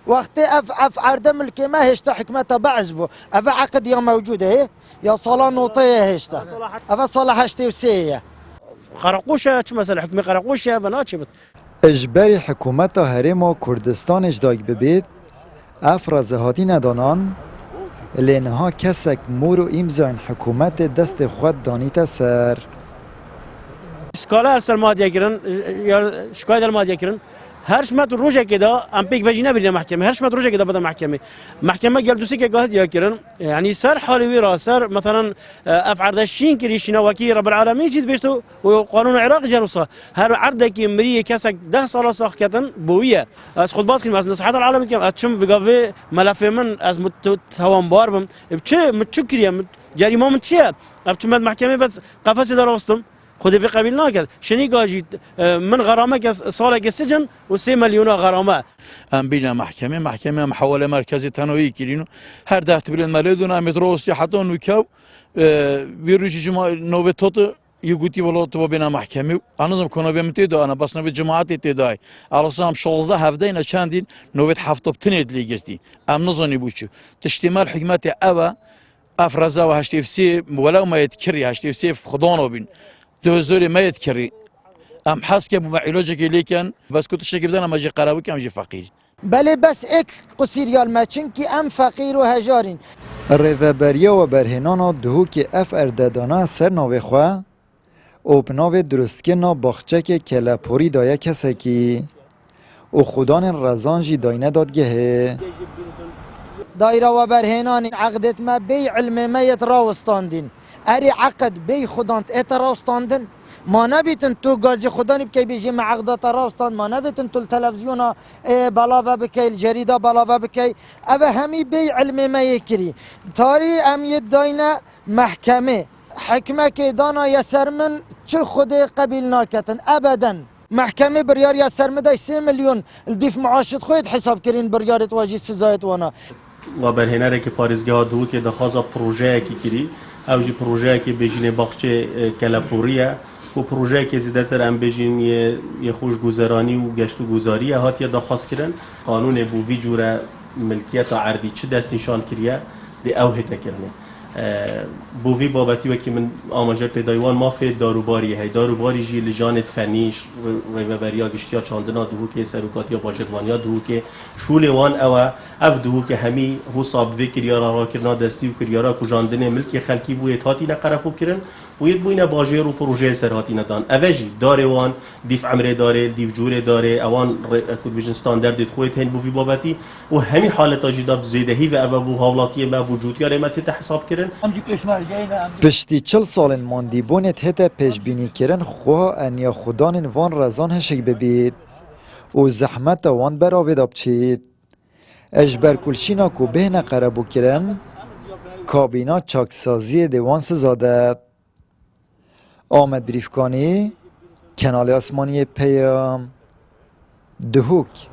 وقتی اف عرض ملکی ما هشتا حکمت بعض بو اف عقد یا موجوده یا صلاح نوطه هشتا اف صلاح هشتی و سیه قرقوشه چه مثلا حکم قرقوشه بنا چه بود اجباری حکومت هرم کردستان اجداگ ببید افراز هاتی ندانان لینها کسک مورو امزان حکومت دست خود دانیت سر اسکالا سر مادیه کرن یا شکایت در مادیه کرن هر شمت روزه که دا ام پیک وجینا بریم محکمه هر شمت روزه که دا بدم محکمه قال دوسی که قاعد یاکرن یعنی سر حالی ویرا سر مثلا افعردشین کریشنا وکی رب العالمین جد بیشتو و قانون العراق جلوسا هر عرضه که مری کسک 10 سال ساخت کتن بویه از خطبات خیم از نصیحت العالم کم از چم بگاوه ملف من از توانبار بم چه متشکریم جریمه من چیه ابتماد محکمه بس قفص دراستم خودی في قبیل ناکرد شنی گاجی من غرامه که سال که سجن و 3 میلیون غرامه ام بينا محكمه محوله مركزي تنوي كيلينو هر دهت بلن مالدونا متروسي حتى نوكاو بيروجي جماعه نوفيتوت يقولي والله تو بينا محكمه انظم كونوفي متيدو انا بس نوفي جماعتي تيداي ارسام 16 هفدينا چندين نوفيت هفتو بتنيد لي گرتي ام نظني بوچو تشتمال حكمتي اوا افرزا و هشتفسي ولو ما يتكري هشتفسي خدانو بين دوزوري ما يتكري ام حس که با علاجی که لیکن بس کتش که بدن اما جی قرابو که جی فقیر بله بس اک قصیریال مچن که ام فقیر و هجارین ریوبریا و برهنانا دهو که اف اردادانا سر ناوی خواه او بناوی درستکه نا باخچه که کلپوری دایه کسه کی او خودان رزان جی داینه دادگه دایره و برهنان عقدت ما بی علم ما یتراوستاندین اری عقد بی خودانت اتراوستاندن ما نبیتن تو گازی خدا نبکی بیجی معقدات راستان ما نبیتن تو التلفزیون بلاوه بکی الجریده بلاوه بکی اوه همی بی علم ما یکری تاری امید داینه محکمه حکمه که دانا یسر من چه خود قبیل ناکتن ابدا محکمه بریار یسر مده 3 میلیون الدیف معاشد خود حساب کرین بریارت واجی سزایت وانا و برهنره که پارزگاه دو که دخوازا پروژه کی کری او جی پروژه که بجین باخچه کلپوریه و پروژه که زیادتر ام بجین یه خوشگذرانی و گشت و گذاری هات درخواست کردن قانون بو وی جوره ملکیت عردی چه دست نشان کریه دی او هک نکرنه بو وی بابتی وکی من آماجر پیدایوان مافی داروباری هی داروباری جی لجانت فنیش ریوبریا گشتیا چاندنا دهو که سروکاتیا باجدوانیا دهو که شول وان او اف دهو که همی هو صاب وی کریارا را کرنا دستی و کریارا کجاندن ملک خلکی بو اتهاتی نقربو کرن و ید بوینه باجر و پروژه سرهاتی ندان اوجی داره وان دیف عمره داره دیف جوره داره اوان کد بیشن استاندارد خویت هن بو وی بابتی و همی حالتا جدا بزیدهی و او بو حالاتیه ما وجود یاره ما تحت حساب کرن پشتی 40 سال ماندی بونت هته پیش بینی کرن خواه انیا خودان وان رزان هشک ببید و زحمت وان براوید آبچید اجبر کلشینا کو بهن قربو کرن کابینا چاکسازی دیوان سزادت آمد بریفکانی کنال آسمانی پیام دهوک